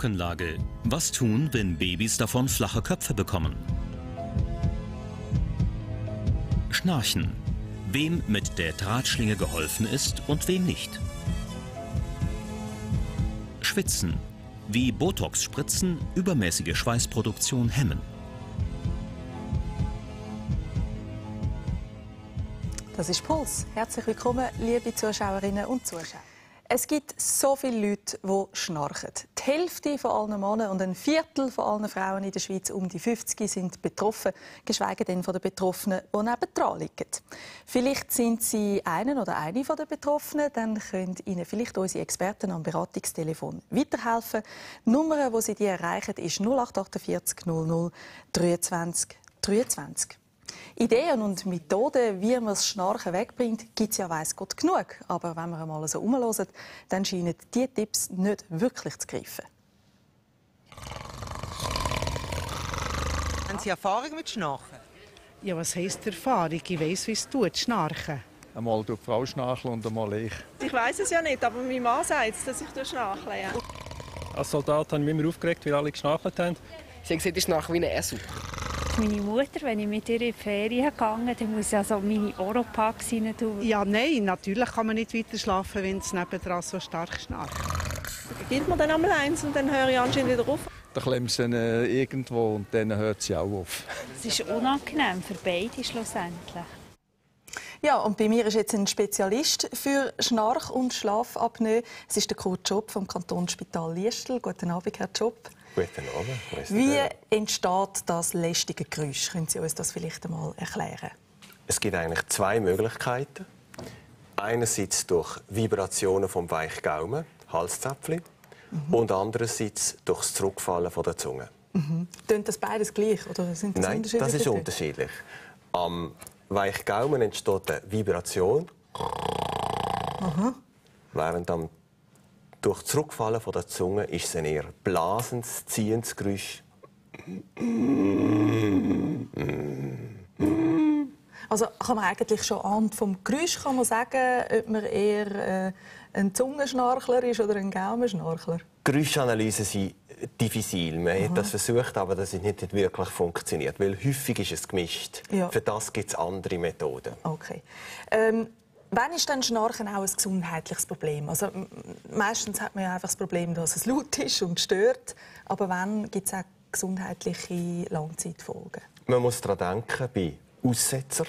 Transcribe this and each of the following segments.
Rückenlage. Was tun, wenn Babys davon flache Köpfe bekommen? Schnarchen. Wem mit der Drahtschlinge geholfen ist und wem nicht. Schwitzen. Wie Botox-Spritzen übermäßige Schweißproduktion hemmen. Das ist Puls. Herzlich willkommen, liebe Zuschauerinnen und Zuschauer. Es gibt so viele Leute, die schnarchen. Die Hälfte von allen Männern und ein Viertel von allen Frauen in der Schweiz um die 50 sind betroffen, geschweige denn von den Betroffenen, die nebendran liegen. Vielleicht sind Sie einen oder eine von den Betroffenen, dann können Ihnen vielleicht unsere Experten am Beratungstelefon weiterhelfen. Die Nummer, die Sie erreichen, ist 0848 00 23 23. Ideen und Methoden, wie man das Schnarchen wegbringt, gibt es ja weiss Gott genug. Aber wenn wir einmal so herumhören, dann scheinen diese Tipps nicht wirklich zu greifen. Haben Sie Erfahrung mit Schnarchen? Ja, was heisst Erfahrung? Ich weiss, wie es tut, Schnarchen. Einmal tut die Frau schnarchen und einmal ich. Ich weiss es ja nicht, aber mein Mann sagt, dass ich schnarchle. Ja. Als Soldat habe ich mich immer aufgeregt, weil alle geschnarchelt haben. Sie haben gesagt, ich schnarche wie ein Esel. Meine Mutter, wenn ich mit ihr in die Ferien gegangen dann muss ich also meine Oropax rein tun. Ja, nein, natürlich kann man nicht weiter schlafen, wenn es nebendran so stark schnarcht. Da gibt mir dann einmal eins und dann höre ich anscheinend wieder auf. Da klemmt sie irgendwo und dann hört sie auch auf. Es ist unangenehm für beide schlussendlich. Ja, und bei mir ist jetzt ein Spezialist für Schnarch- und Schlafapnoe. Es ist der Kurt Job vom Kantonsspital Liestal. Guten Abend, Herr Job. Guten Abend. Wie entsteht das lästige Geräusch? Können Sie uns das vielleicht einmal erklären? Es gibt eigentlich zwei Möglichkeiten. Einerseits durch Vibrationen vom Weichgaumen, Halszäpfchen, und andererseits durch das Zurückfallen von der Zunge. Tönt das beides gleich? Oder sind das Nein, das ist unterschiedlich. Am Weichgaumen entsteht eine Vibration, während durch das Zurückfallen von der Zunge ist es ein eher blasendes, ziehendes Geräusch. Also kann man eigentlich schon anhand vom Geräusch kann man sagen, ob man eher ein Zungenschnarchler ist oder ein Gaumenschnarchler? Geräuschanalysen sind diffizil. Man hat das versucht, aber das hat nicht wirklich funktioniert, weil häufig ist es gemischt. Ja. Für das gibt es andere Methoden. Okay. Wann ist dann Schnarchen auch ein gesundheitliches Problem? Also, meistens hat man ja einfach das Problem, dass es laut ist und stört. Aber wann gibt es auch gesundheitliche Langzeitfolgen? Man muss daran denken bei Aussetzern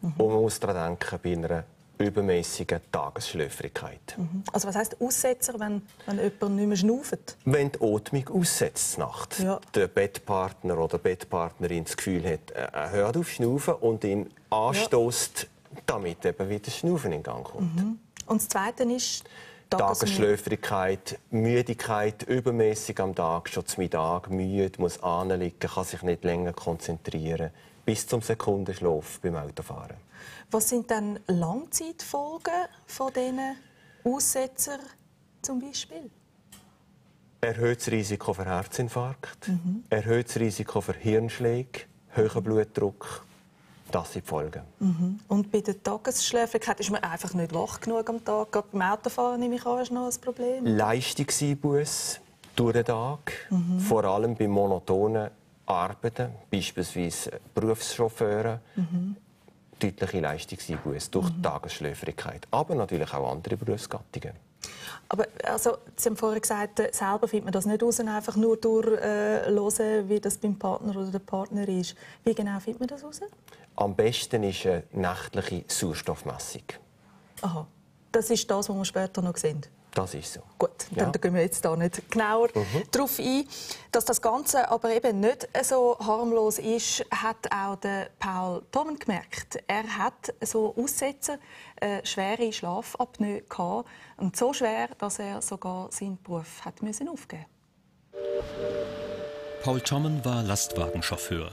und man muss daran denken bei einer übermäßigen Tagesschläfrigkeit. Also was heisst Aussetzer, wenn jemand nicht mehr schnauft? Wenn die Atmung aussetzt Nacht, der Bettpartner oder die Bettpartnerin das Gefühl hat, er hört auf Schnaufen und ihn anstößt, damit eben wieder das Schnaufen in Gang kommt. Und das Zweite ist Tagesschläfrigkeit, Müdigkeit, übermäßig am Tag, schon zum Mittag, müde, muss anliegen, kann sich nicht länger konzentrieren, bis zum Sekundenschlaf beim Autofahren. Was sind dann Langzeitfolgen von diesen Aussetzern zum Beispiel? Erhöhtes Risiko für Herzinfarkt, erhöhtes Risiko für Hirnschläge, hoher Blutdruck. Das sind die Folgen. Und bei der Tagesschläfrigkeit ist man einfach nicht wach genug am Tag. Gerade beim Autofahren nehme ich an, ist noch ein Problem. Leistungseinbuß durch den Tag, vor allem bei monotonen Arbeiten, beispielsweise Berufschauffeure, deutliche Leistungseinbuß durch die Tagesschläfrigkeit, aber natürlich auch andere Berufsgattungen. Aber also, Sie haben vorhin gesagt, selber findet man das nicht raus, einfach nur durch hören, wie das beim Partner oder der Partnerin ist. Wie genau findet man das raus? Am besten ist eine nächtliche Sauerstoffmessung. Aha, das ist das, was wir später noch sehen? Das ist so. Gut, dann gehen wir jetzt da nicht genauer darauf ein. Dass das Ganze aber eben nicht so harmlos ist, hat auch der Paul Tommen gemerkt. Er hat so Aussetzer, schwere Schlafapnoe gehabt. Und so schwer, dass er sogar seinen Beruf hat aufgeben musste. Paul Tommen war Lastwagenchauffeur.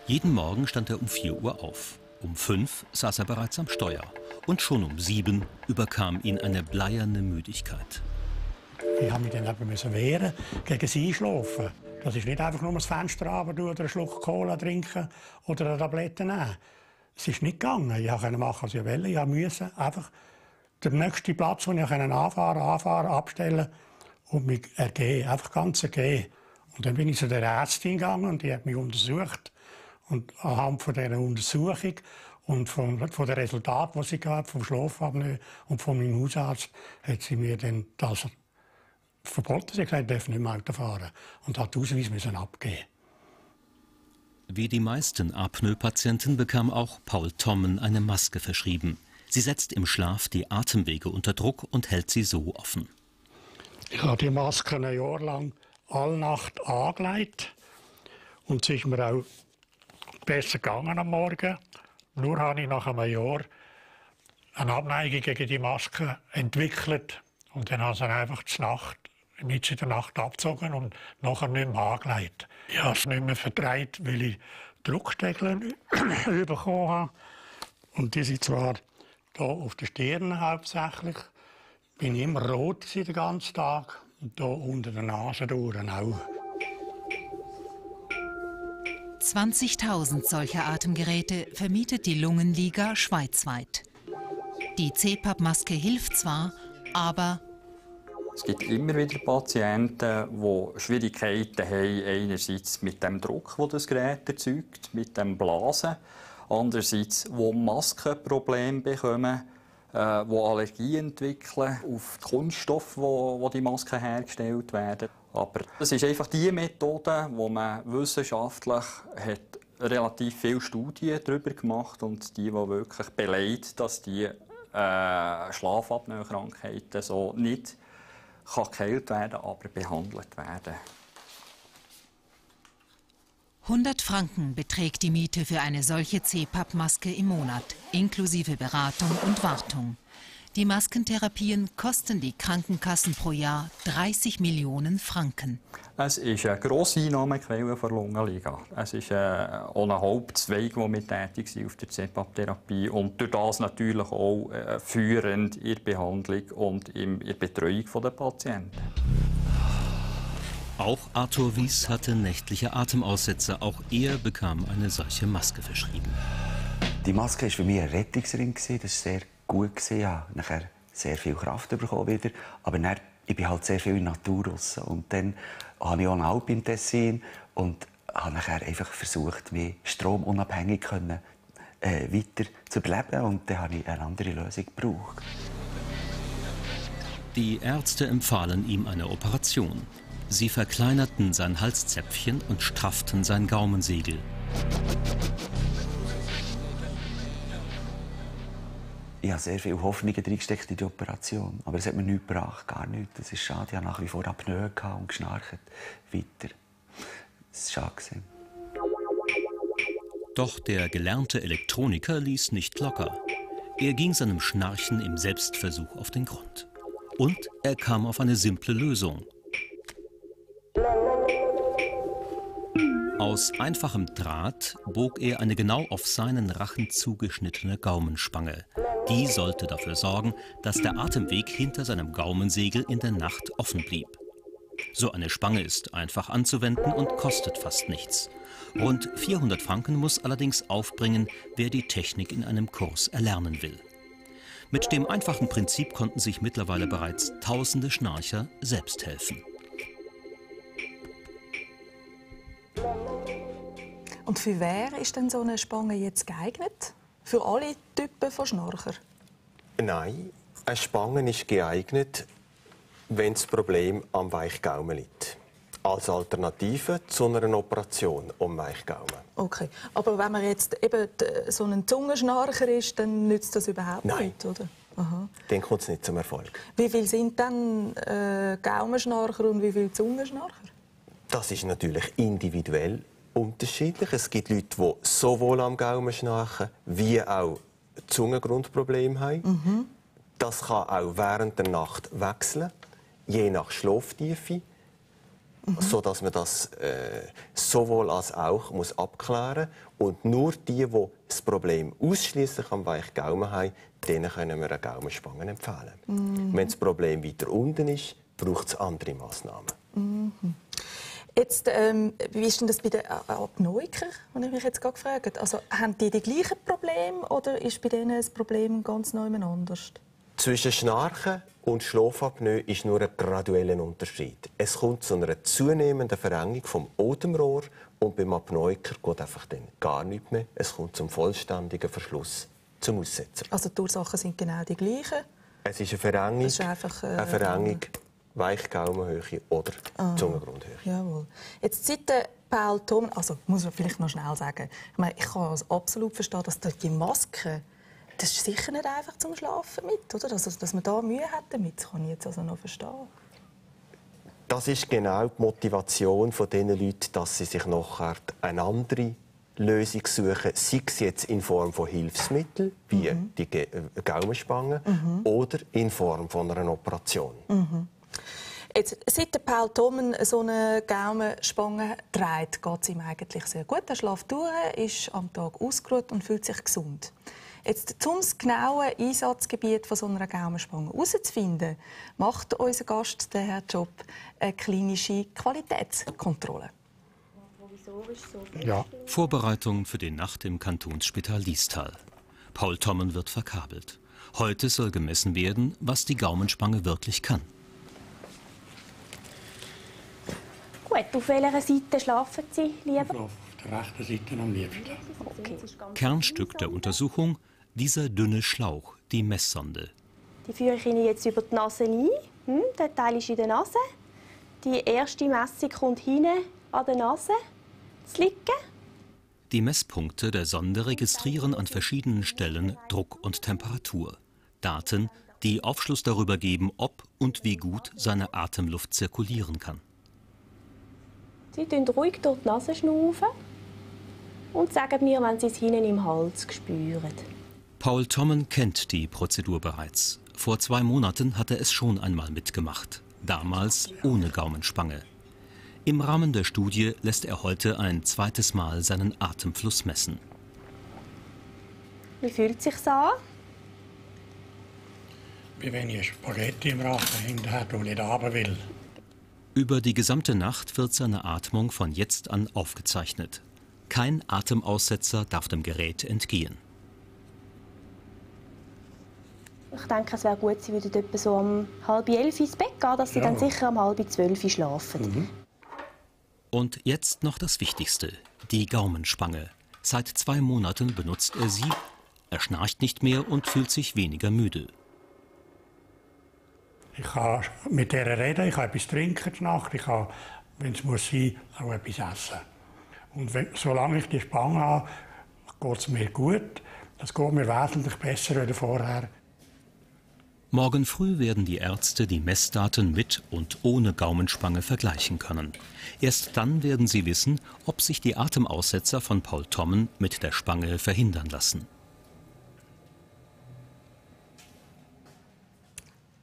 Jeden Morgen stand er um 4 Uhr auf. Um 5 saß er bereits am Steuer. Und schon um 7 überkam ihn eine bleierne Müdigkeit. Ich musste mich dann eben wehren gegen das Einschlafen. Das ist nicht einfach nur das Fenster runter oder einen Schluck Cola trinken oder eine Tablette nehmen. Es ist nicht gegangen. Ich konnte machen, was ich wollte. Ich musste einfach den nächsten Platz, den ich anfahren, abstellen und mich ergeben, einfach ganz ergeben. Und dann bin ich zu der Ärztin gegangen und die hat mich untersucht. Und anhand von dieser Untersuchung und von den Resultaten, die sie gab, vom Schlafapnoe und von meinem Hausarzt, hat sie mir dann das verboten. Sie hat gesagt, ich darf nicht mehr Auto fahren. Und hat den Ausweis abgeben. Wie die meisten Apnoe-Patienten bekam auch Paul Tommen eine Maske verschrieben. Sie setzt im Schlaf die Atemwege unter Druck und hält sie so offen. Ich habe die Maske ein Jahr lang alle Nacht angelegt. Und es ist mir auch besser gegangen am Morgen. Nur habe ich nach einem Jahr eine Abneigung gegen die Maske entwickelt. Und dann habe ich sie einfach mit in der Nacht abgezogen und nachher nicht mehr angelegt. Ich habe es nicht mehr vertreibt, weil ich Drucksteckel bekommen habe. Und die sind zwar hier auf der Stirn hauptsächlich. Bin ich immer rot den ganzen Tag. Und hier unter der Nase durch auch. 20.000 solcher Atemgeräte vermietet die Lungenliga schweizweit. Die CPAP-Maske hilft zwar, aber es gibt immer wieder Patienten, die Schwierigkeiten haben, einerseits mit dem Druck, den das Gerät erzeugt, mit dem Blasen, andererseits, die Maskenprobleme bekommen, die Allergie entwickeln auf die Kunststoffe, wo die Masken hergestellt werden. Aber das ist einfach die Methode, wo man wissenschaftlich hat relativ viele Studien darüber gemacht und die wirklich belegt, dass die Schlafapnoe-Krankheiten so nicht geheilt werden, aber behandelt werden. 100 Franken beträgt die Miete für eine solche CPAP-Maske im Monat, inklusive Beratung und Wartung. Die Maskentherapien kosten die Krankenkassen pro Jahr 30 Millionen Franken. Es ist eine grosse Einnahmequelle der Lungenliga. Es ist auch ein Hauptzweig, der mit tätig ist auf der CPAP-Therapie und durch das natürlich auch führend in der Behandlung und in der Betreuung der Patienten. Auch Arthur Wies hatte nächtliche Atemaussetzer. Auch er bekam eine solche Maske verschrieben. Die Maske war für mich ein Rettungsring. Das war sehr gut. Ich habe nachher sehr viel Kraft bekommen wieder. Aber dann, ich bin halt sehr viel in der Natur raus. Und dann habe ich auch eine Alp im Tessin und habe nachher einfach versucht, mich stromunabhängig weiter zu überleben. Und dann habe ich eine andere Lösung gebraucht. Die Ärzte empfahlen ihm eine Operation. Sie verkleinerten sein Halszäpfchen und strafften sein Gaumensegel. Ich habe sehr viele Hoffnungen reingesteckt in die Operation, aber es hat mir nichts gebracht, gar nichts. Das ist schade, ich hatte nach wie vor Apnoe und geschnarcht weiter. Das war schade. Doch der gelernte Elektroniker ließ nicht locker. Er ging seinem Schnarchen im Selbstversuch auf den Grund. Und er kam auf eine simple Lösung. Aus einfachem Draht bog er eine genau auf seinen Rachen zugeschnittene Gaumenspange. Die sollte dafür sorgen, dass der Atemweg hinter seinem Gaumensegel in der Nacht offen blieb. So eine Spange ist einfach anzuwenden und kostet fast nichts. Rund 400 Franken muss allerdings aufbringen, wer die Technik in einem Kurs erlernen will. Mit dem einfachen Prinzip konnten sich mittlerweile bereits tausende Schnarcher selbst helfen. Und für wer ist denn so eine Spange jetzt geeignet? Für alle Typen von Schnarcher? Nein, eine Spange ist geeignet, wenn das Problem am Weichgaumen liegt. Als Alternative zu einer Operation am Weichgaumen. Okay, aber wenn man jetzt eben so ein Zungenschnarcher ist, dann nützt das überhaupt nichts, oder? Aha. Dann kommt es nicht zum Erfolg. Wie viele sind dann Gaumenschnarcher und wie viele Zungenschnarcher? Das ist natürlich individuell unterschiedlich. Es gibt Leute, die sowohl am Gaumen schnarchen wie auch Zungengrundprobleme haben. Mhm. Das kann auch während der Nacht wechseln, je nach Schlaftiefe, sodass man das sowohl als auch muss abklären muss. Und nur die das Problem ausschließlich am Weichgaumen haben, denen können wir eine Gaumenspange empfehlen. Mhm. Wenn das Problem weiter unten ist, braucht es andere Massnahmen. Mhm. Jetzt, wie ist denn das bei den Apnoikern, habe ich mich jetzt gerade gefragt? Also, haben die gleichen Probleme oder ist bei denen das Problem ganz neu anders? Zwischen Schnarchen und Schlafapnoe ist nur ein gradueller Unterschied. Es kommt zu einer zunehmenden Verengung vom Atemrohr und beim Apnoiker geht einfach dann gar nichts mehr. Es kommt zum vollständigen Verschluss zum Aussetzer. Also die Ursachen sind genau die gleichen? Es ist eine Verengung, ist einfach, Weichgaumenhöhe oder Zungengrundhöhe. Jawohl. Jetzt seit Paul Thoman, also muss man vielleicht noch schnell sagen, ich kann es absolut verstehen, dass die Maske, das ist sicher nicht einfach zum Schlafen mit, oder? Also, dass man da Mühe hat damit, das kann ich jetzt also noch verstehen. Das ist genau die Motivation von diesen Leuten, dass sie sich nachher eine andere Lösung suchen, sei es jetzt in Form von Hilfsmitteln, wie die Gaumenspange, oder in Form von einer Operation. Jetzt, seit Paul Thoman so eine Gaumenspange trägt, geht es ihm eigentlich sehr gut. Er schläft durch, ist am Tag ausgeruht und fühlt sich gesund. Jetzt, um das genaue Einsatzgebiet von so einer Gaumenspange herauszufinden, macht unser Gast, der Herr Job, eine klinische Qualitätskontrolle. Ja. Vorbereitung für die Nacht im Kantonsspital Liestal. Paul Thoman wird verkabelt. Heute soll gemessen werden, was die Gaumenspange wirklich kann. Gut, auf welcher Seite schlafen Sie lieber? Auf der rechten Seite am liebsten. Okay. Kernstück der Untersuchung: dieser dünne Schlauch, die Messsonde. Die führe ich Ihnen jetzt über die Nase ein. Der Teil ist in der Nase. Die erste Messung kommt hinten an der Nase zu liegen. Die Messpunkte der Sonde registrieren an verschiedenen Stellen Druck und Temperatur. Daten, die Aufschluss darüber geben, ob und wie gut seine Atemluft zirkulieren kann. Sie schnaufen ruhig durch die Nase schnaufen und sagen mir, wenn Sie es hinten im Hals spüren. Paul Thoman kennt die Prozedur bereits. Vor 2 Monaten hat er es schon einmal mitgemacht. Damals ohne Gaumenspange. Im Rahmen der Studie lässt er heute ein zweites Mal seinen Atemfluss messen. Wie fühlt es sich an? Wie wenn ich Spaghetti im Rachen hinten habe und nicht runter will. Über die gesamte Nacht wird seine Atmung von jetzt an aufgezeichnet. Kein Atemaussetzer darf dem Gerät entgehen. Ich denke, es wäre gut, Sie würden etwa so um 10:30 ins Bett gehen, dass Sie dann sicher um 11:30 schlafen. Und jetzt noch das Wichtigste, die Gaumenspange. Seit 2 Monaten benutzt er sie. Er schnarcht nicht mehr und fühlt sich weniger müde. Ich kann mit ihr reden, ich kann etwas trinken die Nacht, ich kann, wenn es muss sein, auch etwas essen. Und solange ich die Spange habe, geht es mir gut. Das geht mir wesentlich besser als vorher. Morgen früh werden die Ärzte die Messdaten mit und ohne Gaumenspange vergleichen können. Erst dann werden sie wissen, ob sich die Atemaussetzer von Paul Thoman mit der Spange verhindern lassen.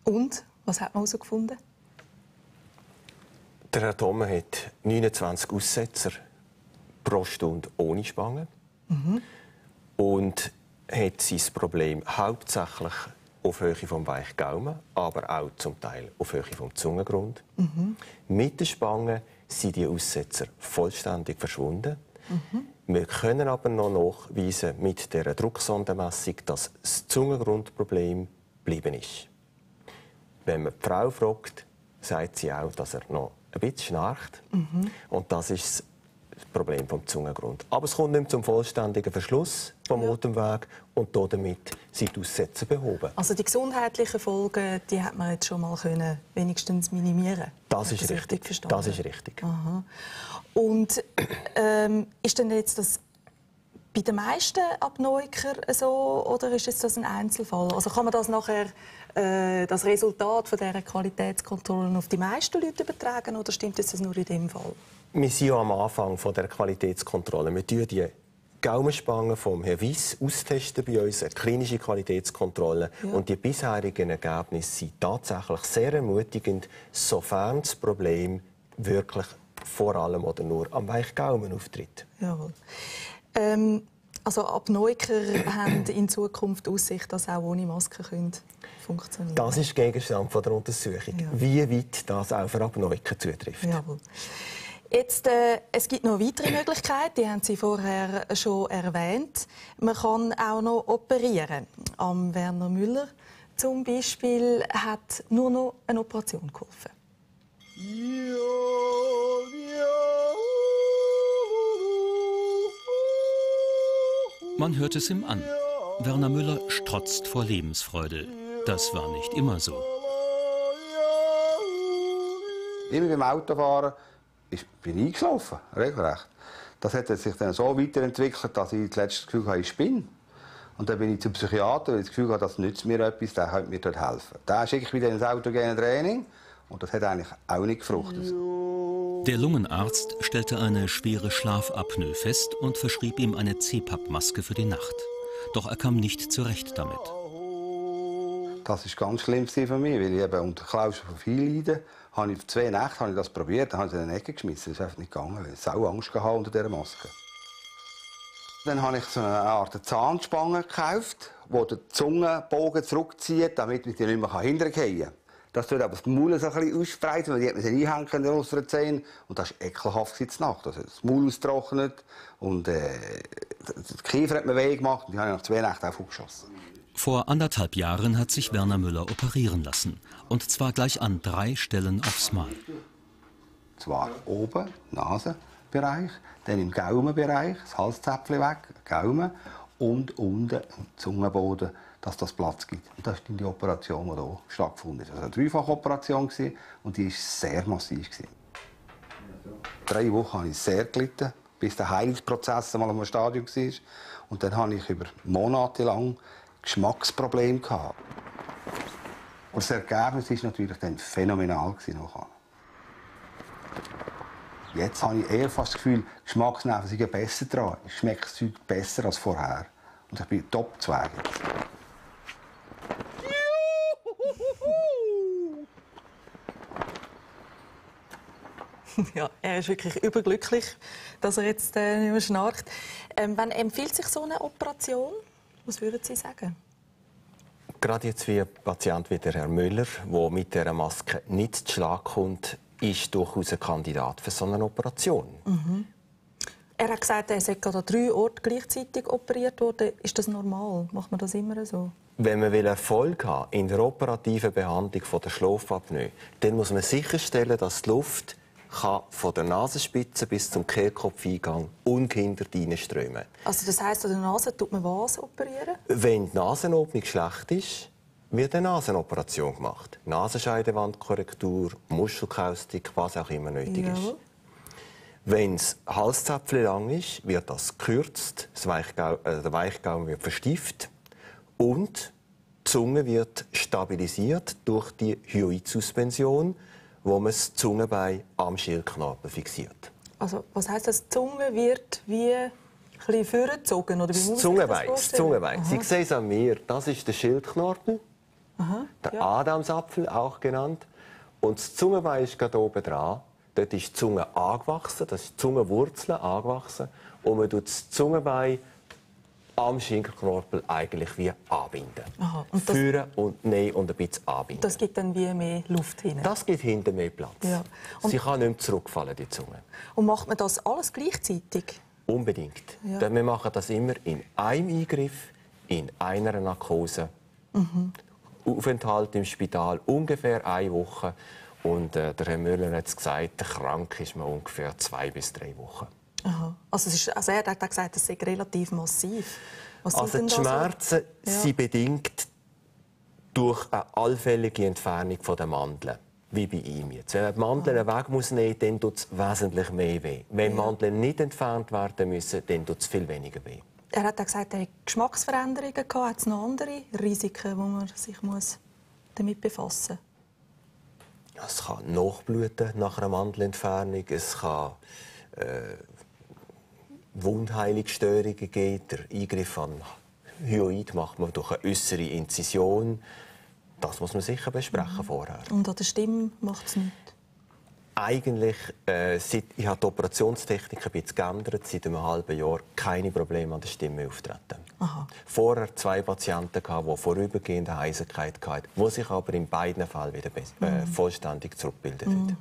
Und? Was hat man herausgefunden? Der Herr Thoman hat 29 Aussetzer pro Stunde ohne Spange und hat sein Problem hauptsächlich auf Höhe vom Weichgaumen, aber auch zum Teil auf Höhe vom Zungengrund. Mit der Spange sind die Aussetzer vollständig verschwunden. Wir können aber noch nachweisen mit der Drucksondenmessung, dass das Zungengrundproblem geblieben ist. Wenn man die Frau fragt, sagt sie auch, dass er noch ein bisschen schnarcht. Und das ist das Problem vom Zungengrund. Aber es kommt nicht zum vollständigen Verschluss vom Atemweg und damit sind die Aussetzer behoben. Also die gesundheitlichen Folgen, die hat man jetzt schon mal können, wenigstens minimieren. Das ist richtig. Das ist richtig. Aha. Und ist denn jetzt das bei den meisten Apnoikern so oder ist das ein Einzelfall? Also kann man das nachher das Resultat von dieser Qualitätskontrolle auf die meisten Leute übertragen oder stimmt das nur in dem Fall? Wir sind ja am Anfang der Qualitätskontrolle. Wir testen die Gaumenspange vom Herrn Wyss austesten bei uns, eine klinische Qualitätskontrolle. Ja. Und die bisherigen Ergebnisse sind tatsächlich sehr ermutigend, sofern das Problem wirklich vor allem oder nur am Weichgaumen auftritt. Jawohl. Also Apnoiker haben in Zukunft Aussicht, dass auch ohne Maske funktionieren. Das ist Gegenstand der Untersuchung, ja. Wie weit das auch für Apnoiker zutrifft. Jawohl. Jetzt, es gibt noch weitere Möglichkeiten, die haben Sie vorher schon erwähnt. Man kann auch noch operieren. Am Werner Müller zum Beispiel hat nur noch eine Operation geholfen. Man hört es ihm an. Werner Müller strotzt vor Lebensfreude. Das war nicht immer so. Immer beim Autofahren bin ich eingeschlafen, regelrecht. Das hat sich dann so weiterentwickelt, dass ich zuletzt das Gefühl hatte, ich spinne. Und dann bin ich zum Psychiater, weil ich das Gefühl hatte, das nützt mir etwas, der könnte mir dort helfen. Den schicke ich wieder ins autogene Training und das hat eigentlich auch nicht gefruchtet. Der Lungenarzt stellte eine schwere Schlafapnoe fest und verschrieb ihm eine CPAP-Maske für die Nacht. Doch er kam nicht zurecht damit. Das war ganz schlimm für mich, weil ich eben unter Klaustrophobie leide. Habe ich 2 Nächte habe ich das probiert, dann habe ich es in die Ecke geschmissen. Das ist einfach nicht gegangen, weil ich sau Angst hatte unter dieser Maske. Dann habe ich so eine Art Zahnspange gekauft, die den Zungenbogen zurückzieht, damit ich die nicht mehr hintergehen kann. Das tut aber das Maul so ein bisschen ausspreiten, weil die hat man einhängen in den äußeren Zähnen. Und das war ekelhaft in der Nacht. Also das Maul ausgetrocknet und der Kiefer hat mir weh gemacht und die habe ich nach 2 Nächten auch geschossen. Vor 1,5 Jahren hat sich Werner Müller operieren lassen. Und zwar gleich an 3 Stellen aufs Mal. Zwar oben, Nasenbereich, dann im Gaumenbereich, das Halszäpfchen weg, Gaumen und unten im Zungenboden, dass das Platz gibt. Und das ist die Operation, die hier stattgefunden hat. Das war eine 3-fach-Operation und die war sehr massiv. 3 Wochen habe ich sehr gelitten, bis der Heilungsprozess einmal am Stadium war. Und dann hatte ich über Monate lang Geschmacksprobleme. Und das Ergebnis war natürlich dann phänomenal. Jetzt habe ich eher fast das Gefühl, Geschmacksnerven sind besser dran. Es schmeckt das Zeug besser als vorher. Und ich bin top 2 jetzt. Ja, er ist wirklich überglücklich, dass er jetzt nicht mehr schnarcht. Wann empfiehlt sich so eine Operation? Was würden Sie sagen? Gerade jetzt wie ein Patient wie der Herr Müller, der mit dieser Maske nicht zu Schlag kommt, ist durchaus ein Kandidat für so eine Operation. Mhm. Er hat gesagt, er sei gerade an 3 Orten gleichzeitig operiert worden. Ist das normal? Macht man das immer so? Wenn man Erfolg haben will in der operativen Behandlung der Schlafapnoe, dann muss man sicherstellen, dass die Luft von der Nasenspitze bis zum Kehlkopfeingang ungehindert reinströmen kann. Also das heisst, an der Nase tut man was operieren? Wenn die Nasenöffnung schlecht ist, wird eine Nasenoperation gemacht. Nasenscheidewandkorrektur, Muschelkaustik, was auch immer nötig ist. Wenn das Halszäpfchen lang ist, wird das gekürzt, der Weichgaumen wird verstieft und die Zunge wird stabilisiert durch die Hyoid-Suspension, wo man das Zungenbein am Schildknorpel fixiert. Also, was heisst das? Die Zunge wird wie ein bisschen vorgezogen? Oder wie das Zungenbein. Sie sehen es an mir. Das ist der Schildknorpel, der Adamsapfel auch genannt. Und das Zungenbein ist gerade oben dran. Dort ist die Zunge angewachsen, das ist die Zungenwurzel angewachsen. Und man tut das Zungenbein am Schildknorpel eigentlich wie anbinden. Führen und nehmen und ein bisschen anbinden. Das gibt dann wie mehr Luft hinein? Das gibt hinten mehr Platz. Ja. Sie kann nicht mehr zurückfallen, die Zunge. Und macht man das alles gleichzeitig? Unbedingt. Ja. Wir machen das immer in einem Eingriff, in einer Narkose. Aufenthalt im Spital ungefähr 1 Woche. Und der Herr Müller hat gesagt, krank ist man ungefähr 2 bis 3 Wochen. Aha. Also er hat gesagt, das sei relativ massiv. Also die Schmerzen sind bedingt durch eine allfällige Entfernung der Mandeln, wie bei ihm jetzt. Wenn man die Mandeln weg muss nehmen, dann tut es wesentlich mehr weh. Wenn Mandeln nicht entfernt werden müssen, dann tut es viel weniger weh. Er hat auch gesagt, er hat Geschmacksveränderungen gehabt. Hat es noch andere Risiken, wo man sich damit befassen muss? Es kann Nachbluten nach einer Mandelentfernung. Es kann Wundheilungsstörungen geben. Der Eingriff an Hyoid macht man durch eine äußere Inzision. Das muss man sicher besprechen vorher. Und an der Stimme macht es nichts? Eigentlich, ich habe die Operationstechnik ein bisschen geändert. Seit einem halben Jahr keine Probleme an der Stimme auftreten. Aha. Vorher 2 Patienten, die vorübergehende Heiserkeit hatten, die sich aber in beiden Fällen wieder vollständig zurückbilden.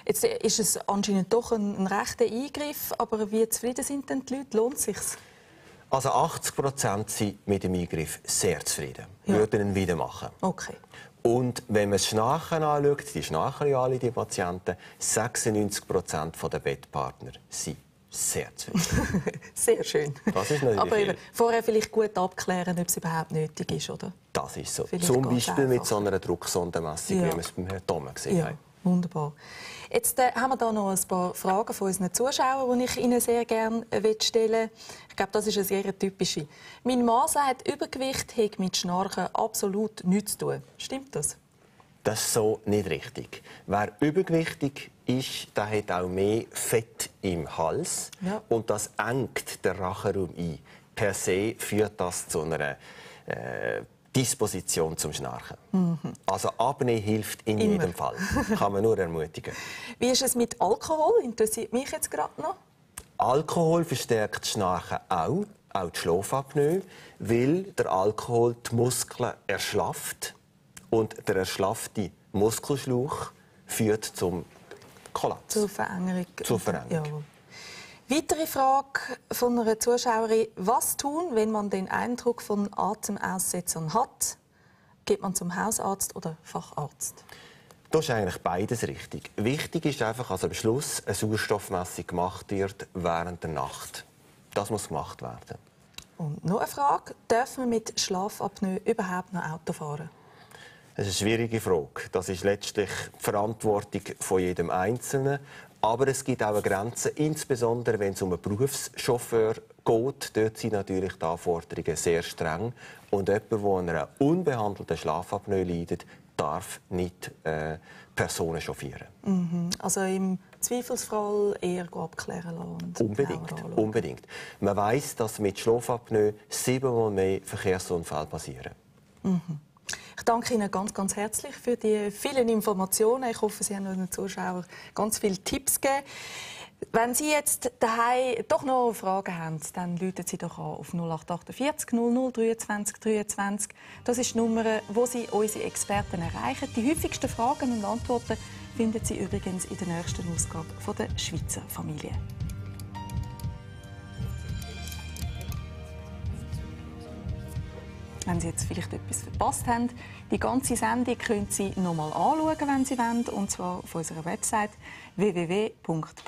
Jetzt ist es anscheinend doch ein rechter Eingriff, aber wie zufrieden sind denn die Leute? Lohnt es sich? Also 80% sind mit dem Eingriff sehr zufrieden, würden ihn wieder machen. Okay. Und wenn man das Schnarchen anschaut, die schnarchen ja alle, die Patienten, 96% der Bettpartner sind sehr zufrieden. Sehr schön. Das ist natürlich aber eben, vorher vielleicht gut abklären, ob es überhaupt nötig ist, oder? Das ist so. Vielleicht zum Beispiel einfach mit so einer Drucksondenmessung, wie wir es beim Herrn Thoma gesehen haben. Wunderbar. Jetzt haben wir da noch ein paar Fragen von unseren Zuschauern, die ich Ihnen sehr gerne stellen will. Ich glaube, das ist eine sehr typische. Mein Mann sagt, Übergewicht hat mit Schnarchen absolut nichts zu tun. Stimmt das? Das ist so nicht richtig. Wer übergewichtig ist, der hat auch mehr Fett im Hals. Ja. Und das engt den Rachenraum ein. Per se führt das zu einer Disposition zum Schnarchen. Also Abnehmen hilft in jedem Fall. Kann man nur ermutigen. Wie ist es mit Alkohol? Interessiert mich jetzt gerade noch. Alkohol verstärkt das Schnarchen auch die Schlafapnoe, weil der Alkohol die Muskeln erschlafft. Und der erschlaffte Muskelschlauch führt zum Kollaps. Zur Verengerung. Ja. Weitere Frage von einer Zuschauerin. Was tun, wenn man den Eindruck von Atemaussetzern hat? Geht man zum Hausarzt oder Facharzt? Da ist eigentlich beides richtig. Wichtig ist einfach, dass am Schluss eine Sauerstoffmessung gemacht wird während der Nacht. Das muss gemacht werden. Und noch eine Frage. Darf man mit Schlafapnoe überhaupt noch Auto fahren? Das ist eine schwierige Frage. Das ist letztlich die Verantwortung von jedem Einzelnen. Aber es gibt auch eine Grenze, insbesondere wenn es um einen Berufschauffeur geht. Dort sind natürlich die Anforderungen sehr streng. Und jemand, der an einer unbehandelten Schlafapnoe leidet, darf nicht Personen chauffieren. Also im Zweifelsfall eher abklären lassen. Unbedingt. Man weiss, dass mit Schlafapnoe 7-mal mehr Verkehrsunfälle passieren. Ich danke Ihnen ganz, ganz herzlich für die vielen Informationen. Ich hoffe, Sie haben den Zuschauern ganz viele Tipps gegeben. Wenn Sie jetzt daheim doch noch Fragen haben, dann rufen Sie doch an auf 0848 00 23 23. Das ist die Nummer, wo Sie unsere Experten erreichen. Die häufigsten Fragen und Antworten finden Sie übrigens in der nächsten Ausgabe von der Schweizer Familie. Wenn Sie jetzt vielleicht etwas verpasst haben, die ganze Sendung können Sie noch einmal anschauen, wenn Sie wollen, und zwar auf unserer Website www.puls.sf.tv.